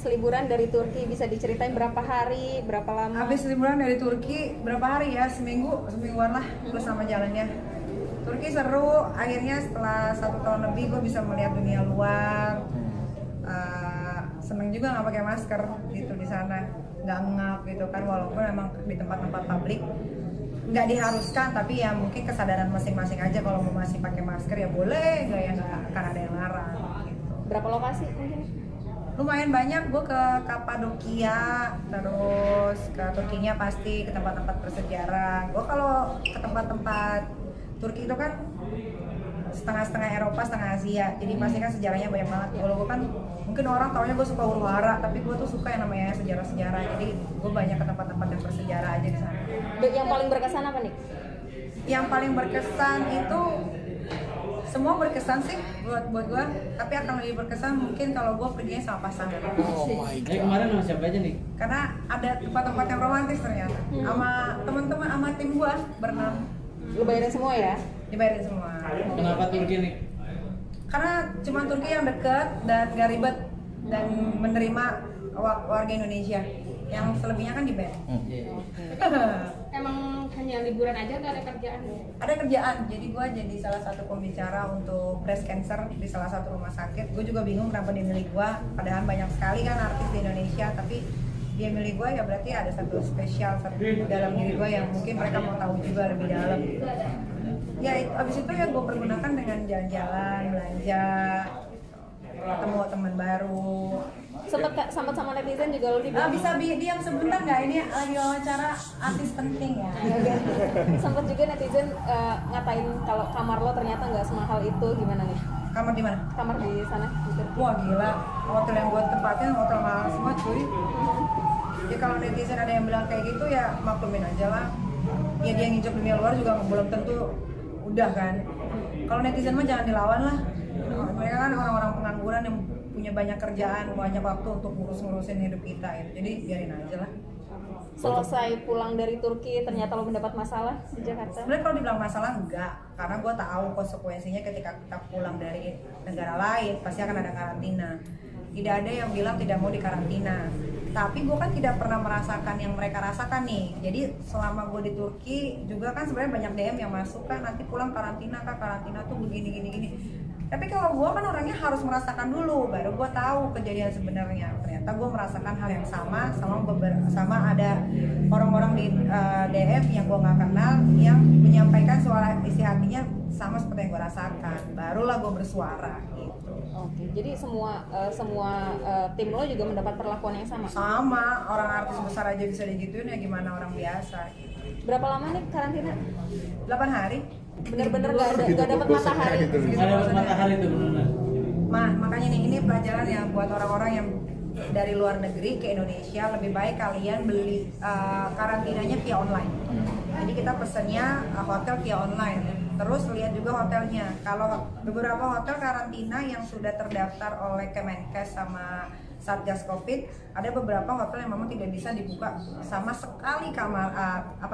liburan dari Turki, bisa diceritain berapa hari, berapa lama? Habis liburan dari Turki berapa hari ya? Semingguan lah plus sama jalannya. Turki seru, akhirnya setelah 1 tahun lebih gue bisa melihat dunia luar. Seneng juga nggak pakai masker gitu di sana, nggak ngap gitu kan, walaupun emang di tempat-tempat publik nggak diharuskan, tapi ya mungkin kesadaran masing-masing aja. Kalau mau masih pakai masker ya boleh, nggak akan ada yang larang gitu. Berapa lokasi mungkin? Lumayan banyak, gue ke Kapadokia, terus ke Turkinya pasti, ke tempat-tempat bersejarah. Gue kalau ke tempat-tempat Turki itu kan setengah-setengah Eropa, setengah Asia, jadi pasti kan sejarahnya banyak banget. Kalau gue kan mungkin orang taunya gue suka huru-hara, tapi gue tuh suka yang namanya sejarah-sejarah, jadi gue banyak ke tempat-tempat yang bersejarah aja di sana. Yang paling berkesan apa nih? Yang paling berkesan itu semua berkesan sih buat gue, tapi akan lebih berkesan mungkin kalau gue perginya sama pasangan. Oh my god. Kemarin sama siapa aja nih? Karena ada tempat-tempat yang romantis ternyata. Sama teman-teman, sama tim gue berenam. Lu bayarin semua ya? Dibayarin semua. Kenapa Turki nih? Karena cuma Turki yang dekat dan gak ribet dan menerima warga Indonesia. Yang selebihnya kan di band. Emang hanya liburan aja, gak ada kerjaan? Ada kerjaan, jadi gue jadi salah satu pembicara untuk breast cancer di salah satu rumah sakit. Gue juga bingung kenapa dia milih gue, padahal banyak sekali kan artis di Indonesia, tapi dia milih gue ya berarti ada satu spesial dalam diri gue yang mungkin mereka mau tahu juga lebih dalam. Ya abis itu ya gue pergunakan dengan jalan-jalan, belanja, ketemu teman baru. Sempet sama netizen juga lo dibilang? Bisa diam sebentar nggak? Ini lagi wawancara artis penting ya. Sempet juga netizen ngatain kalau kamar lo ternyata nggak semahal itu, gimana nih? Kamar di mana? Kamar di sana gitu. Wah gila, hotel yang gue tempatin hotel mahal semua cuy. Ya kalau netizen ada yang bilang kayak gitu ya maklumin aja lah. Ya dia nginjak dunia luar juga belum tentu udah kan. Kalau netizen mah jangan dilawan lah. Mereka kan orang-orang pengangguran yang punya banyak kerjaan, banyak waktu untuk ngurusin hidup kita gitu. Jadi biarin aja lah. Selesai pulang dari Turki ternyata lo mendapat masalah di Jakarta? Sebenarnya kalau dibilang masalah enggak, karena gue tahu konsekuensinya ketika kita pulang dari negara lain pasti akan ada karantina. Tidak ada yang bilang tidak mau dikarantina, tapi gue kan tidak pernah merasakan yang mereka rasakan nih. Jadi selama gue di Turki juga kan sebenarnya banyak DM yang masuk kan, nanti pulang karantina kak, karantina tuh begini. Tapi kalau gue kan orangnya harus merasakan dulu, baru gue tahu kejadian sebenarnya. Ternyata gue merasakan hal yang sama ada orang-orang di DM yang gue nggak kenal yang menyampaikan suara isi hatinya sama seperti yang gue rasakan. Barulah gue bersuara gitu. Oke, jadi semua tim lo juga mendapat perlakuan yang sama? Sama, orang artis besar aja bisa digituin ya gimana orang biasa gitu. Berapa lama nih karantina? 8 hari. Bener-bener gak dapat matahari? Gak dapat matahari tuh bener. Makanya ini pelajaran ya buat orang-orang yang dari luar negeri ke Indonesia, lebih baik kalian beli karantinanya via online. Jadi kita pesennya hotel via online. Terus lihat juga hotelnya. Kalau beberapa hotel karantina yang sudah terdaftar oleh Kemenkes sama Satgas Covid, ada beberapa hotel yang memang tidak bisa dibuka sama sekali kamar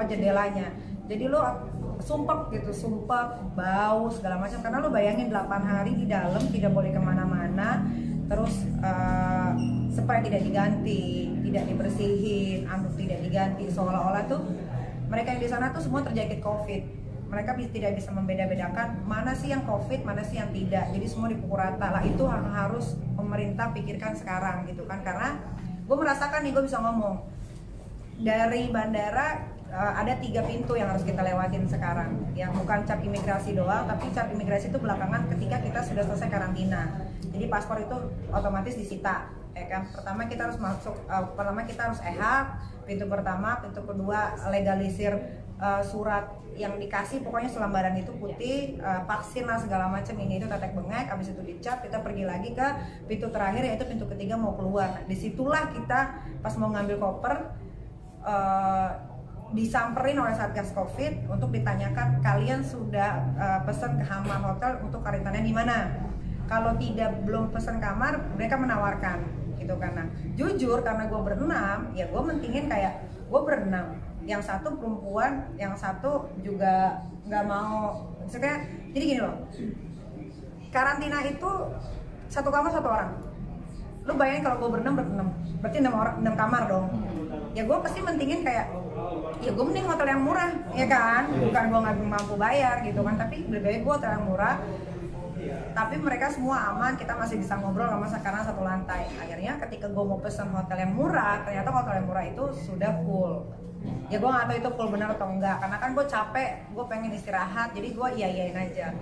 jendelanya. Jadi lo sumpek gitu, bau segala macam. Karena lo bayangin 8 hari di dalam tidak boleh kemana-mana, terus spray tidak diganti, tidak dibersihin, anduk tidak diganti, seolah-olah tuh mereka yang di sana tuh semua terjangkit Covid. Mereka tidak bisa membeda-bedakan mana sih yang Covid, mana sih yang tidak. Jadi semua dipukul rata lah. Itu harus pemerintah pikirkan sekarang gitu kan. Karena gue merasakan nih, gue bisa ngomong dari bandara ada 3 pintu yang harus kita lewatin sekarang. Yang bukan cap imigrasi doang, tapi cap imigrasi itu belakangan ketika kita sudah selesai karantina. Jadi paspor itu otomatis disita. Ya kan? Pertama kita harus pintu pertama, pintu kedua legalisir surat yang dikasih, pokoknya selembaran itu putih, vaksin lah segala macam, ini itu tetek bengek, habis itu dicap, kita pergi lagi ke pintu terakhir yaitu pintu ketiga mau keluar. Nah, disitulah kita pas mau ngambil koper disamperin oleh Satgas Covid untuk ditanyakan kalian sudah pesan ke kamar hotel untuk karantina di mana. Kalau belum pesan kamar, mereka menawarkan gitu kan. Nah, jujur karena gue berenam, ya gue mentingin kayak gue berenam. Yang satu perempuan, yang satu juga nggak mau. Maksudnya, jadi gini loh, karantina itu 1 kamar 1 orang. Lu bayangin kalau gue berenam, berarti 6 kamar dong. Ya gue pasti mentingin kayak, ya gue mending hotel yang murah, ya kan? Bukan gue nggak mampu bayar gitu kan, tapi lebih baik gue hotel yang murah. Tapi mereka semua aman, kita masih bisa ngobrol karena satu lantai. Akhirnya ketika gue mau pesen hotel yang murah, ternyata hotel yang murah itu sudah full. Ya gue nggak tahu itu full benar atau enggak, karena kan gue capek, gue pengen istirahat, jadi gue iyain aja.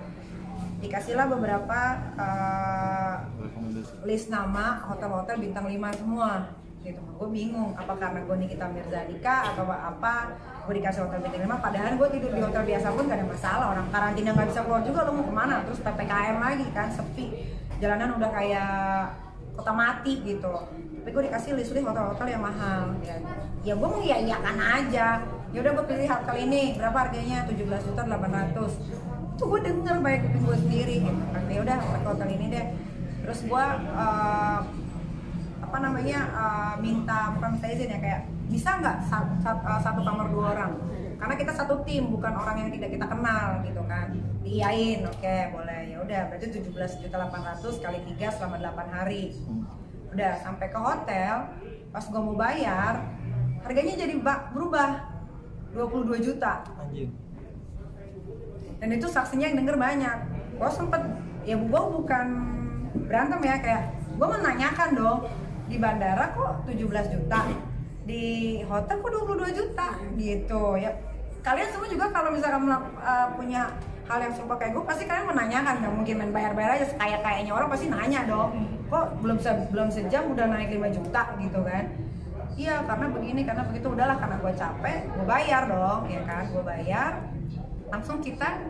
Dikasihlah beberapa list nama hotel-hotel bintang 5 semua gitu. Gue bingung apa karena gue Nikita Mirzani atau apa gue dikasih hotel bintang 5, padahal gue tidur di hotel biasa pun gak ada masalah. Orang karantina gak bisa keluar juga, lo mau kemana? Terus PPKM lagi kan, sepi, jalanan udah kayak kota mati gitu. Tapi gue dikasih list hotel-hotel yang mahal ya gue mengiyakan aja. Ya udah gue pilih hotel ini, berapa harganya? 17.800.000. Tuh gue denger baik kuping gue sendiri gitu kan. Ya udah pakai hotel ini deh. Terus gue minta izin ya, kayak bisa nggak satu kamar 2 orang, karena kita satu tim, bukan orang yang tidak kita kenal gitu kan. Diiyain, oke boleh. Ya udah berarti 17.800.000 kali 3 selama 8 hari. Udah sampai ke hotel, pas gue mau bayar harganya jadi berubah 22 juta. Anjir. Dan itu saksinya yang denger banyak. Gue sempet, ya gue bukan berantem ya, kayak gue menanyakan dong, di bandara kok 17 juta, di hotel kok 22 juta gitu ya. Kalian semua juga kalau misalkan punya hal yang serupa kayak gue, pasti kalian menanyakan, nggak mungkin main bayar-bayar aja sekaya-kayanya orang, pasti nanya dong, kok belum sejam udah naik 5 juta gitu kan. Iya karena begini, karena begitu. Udahlah, karena gue capek, gue bayar dong ya kan. Gue bayar, langsung kita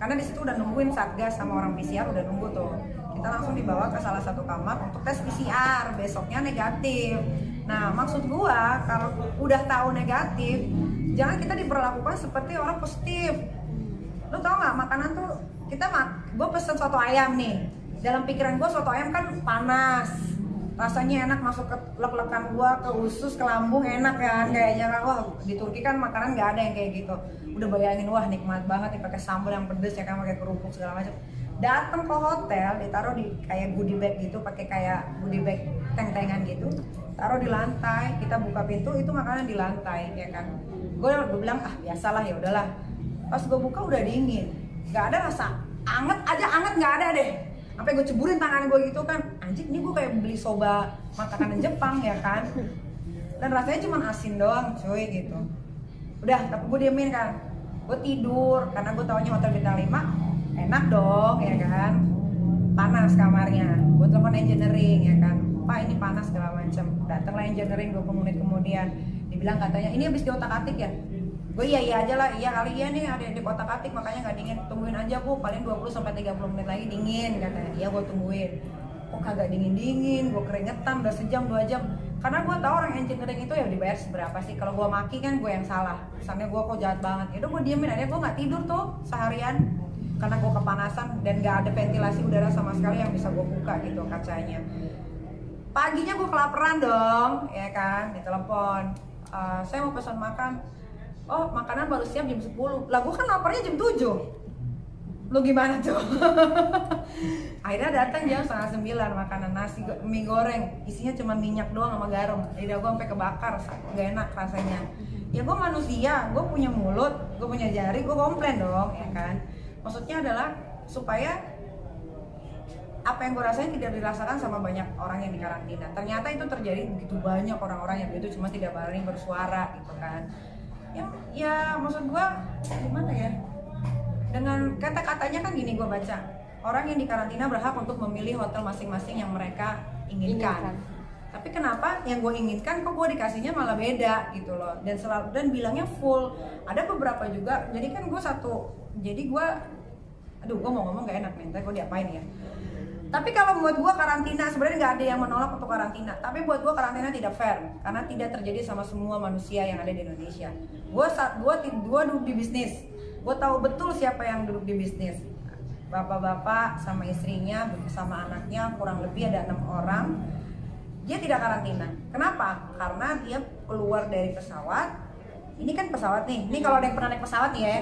karena di situ udah nungguin Satgas sama orang PCR udah nunggu tuh. Kita langsung dibawa ke salah satu kamar untuk tes PCR, besoknya negatif. Nah maksud gua, kalau udah tahu negatif, jangan kita diperlakukan seperti orang positif. Lu tau nggak, makanan tuh gue pesen soto ayam nih, dalam pikiran gue soto ayam kan panas, rasanya enak, masuk ke lek-lekan gua, ke usus, ke lambung, enak kan kayaknya kan. Wah di Turki kan makanan nggak ada yang kayak gitu. Udah bayangin, wah nikmat banget nih, pakai sambal yang pedes ya kan, pakai kerupuk segala macam. Datang ke hotel, ditaruh di kayak goodie bag gitu, pakai kayak goodie bag teng-tengan gitu, taruh di lantai. Kita buka pintu, itu makanan di lantai ya kan. Gue bilang biasalah, ya udahlah. Pas gue buka udah dingin, nggak ada rasa anget nggak ada deh. Sampai gue ceburin tangan gue gitu kan, anjing ini gue kayak beli soba makanan Jepang ya kan. Dan rasanya cuma asin doang cuy gitu. Udah, tapi gue diemin kan. Gue tidur karena gue taunya hotel bintang 5 enak dong ya kan. Panas kamarnya. Gue telepon engineering ya kan, Pak ini panas segala macem. Datanglah engineering 20 menit kemudian. Dibilang katanya ini habis diotak-atik ya. Gue iya aja lah, iya kali ya nih ada di otak-atik makanya nggak dingin. Tungguin aja Bu, paling 20-30 menit lagi dingin katanya. Iya gue tungguin. Kok kagak dingin, gue keringetan udah sejam 2 jam. Karena gue tahu orang engineering itu ya dibayar seberapa sih. Kalau gue maki kan gue yang salah. Kesannya gue kok jahat banget. Yaudah gue diemin aja, gue nggak tidur tuh seharian. Karena gue kepanasan dan nggak ada ventilasi udara sama sekali yang bisa gue buka gitu kacanya. Paginya gue kelaparan dong, ya kan, ditelepon. Saya mau pesan makan. Oh makanan baru siap jam 10. Lah gue kan laparnya jam 7. Lu gimana tuh? Akhirnya datang jam 8:30 makanan nasi mie goreng, isinya cuma minyak doang sama garam. Lidah gue sampai kebakar, gak enak rasanya. Ya gue manusia, gue punya mulut, gue punya jari, gue komplain dong, ya kan. Maksudnya adalah supaya apa yang gue rasain tidak dirasakan sama banyak orang yang di karantina. Ternyata itu terjadi begitu banyak orang-orang yang itu cuma tidak berani bersuara gitu kan. Ya maksud gue gimana ya? Dengan kata-katanya kan gini gue baca, orang yang di karantina berhak untuk memilih hotel masing-masing yang mereka inginkan. Tapi kenapa yang gue inginkan kok gue dikasihnya malah beda gitu loh, dan bilangnya full. Ada beberapa juga, jadi kan gue gue mau ngomong gak enak nih, ntar gue diapain ya. Tapi kalau buat gue karantina, sebenarnya nggak ada yang menolak untuk karantina. Tapi buat gue karantina tidak fair, karena tidak terjadi sama semua manusia yang ada di Indonesia. Gue duduk di bisnis, gue tahu betul siapa yang duduk di bisnis. Bapak-bapak sama istrinya, sama anaknya, kurang lebih ada 6 orang. Dia tidak karantina. Kenapa? Karena dia keluar dari pesawat. Ini kan pesawat nih. Ini kalau ada yang pernah naik pesawat nih ya.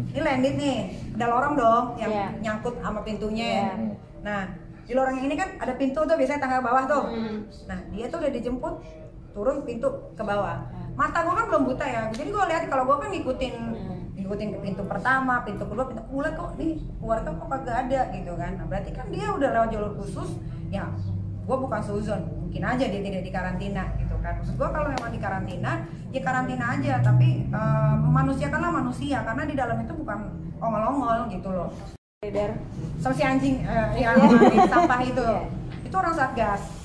Ini landed nih. Ada lorong dong yang nyangkut sama pintunya. Nah, Di lorong yang ini kan ada pintu tuh, biasanya tangga bawah tuh. Nah dia tuh udah dijemput turun pintu ke bawah. Mata gue kan belum buta ya, jadi gue lihat kalau gue kan ngikutin ke pintu pertama, pintu kedua, pintu keluar kok nih keluarga kok kagak ada gitu kan. Nah berarti kan dia udah lewat jalur khusus ya. Gue bukan suzon, mungkin aja dia tidak dikarantina gitu kan. Maksud gue kalau memang dikarantina ya karantina aja, tapi memanusiakanlah manusia, karena di dalam itu bukan ongol-ongol gitu loh. Sama si anjing yang sampah itu orang Satgas.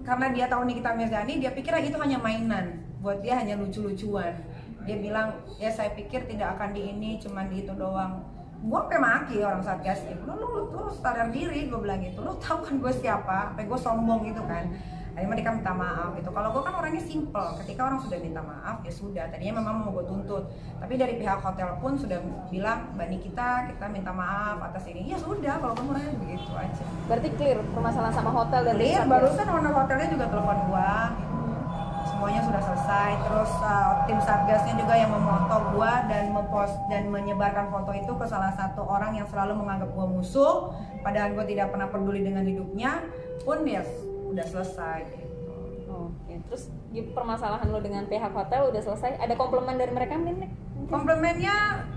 Karena dia tahu Nikita Mirzani, dia pikir itu hanya mainan, buat dia hanya lucu-lucuan. Dia bilang, ya saya pikir tidak akan di ini, cuman di itu doang. Gue sampai maki orang Satgas, lu tuh sadar diri, gue bilang gitu. Lu tahu kan gue siapa, sampai gue sombong gitu kan. Akhirnya mereka minta maaf gitu. Kalau gue kan orangnya simple, ketika orang sudah minta maaf ya sudah. Tadinya memang mau gue tuntut, tapi dari pihak hotel pun sudah bilang, Mbak Nikita, kita minta maaf atas ini. Ya sudah, kalau kamu orangnya begitu aja. Berarti clear permasalahan sama hotel dan clear. Barusan owner hotelnya juga telepon gua, semuanya sudah selesai. Terus tim Satgasnya juga yang memoto gua dan mempost dan menyebarkan foto itu ke salah satu orang yang selalu menganggap gua musuh, padahal gua tidak pernah peduli dengan hidupnya pun ya udah selesai gitu. Oke, terus di permasalahan lo dengan pihak hotel udah selesai. Ada komplimen dari mereka nih? Komplimennya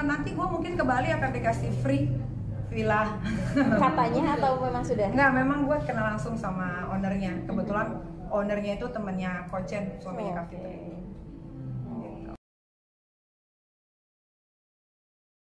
nanti gua mungkin ke Bali akan dikasih free villa. Katanya atau memang sudah? Enggak, memang gue kenal langsung sama ownernya. Kebetulan ownernya itu temennya Kochen, suaminya Kak Fitri.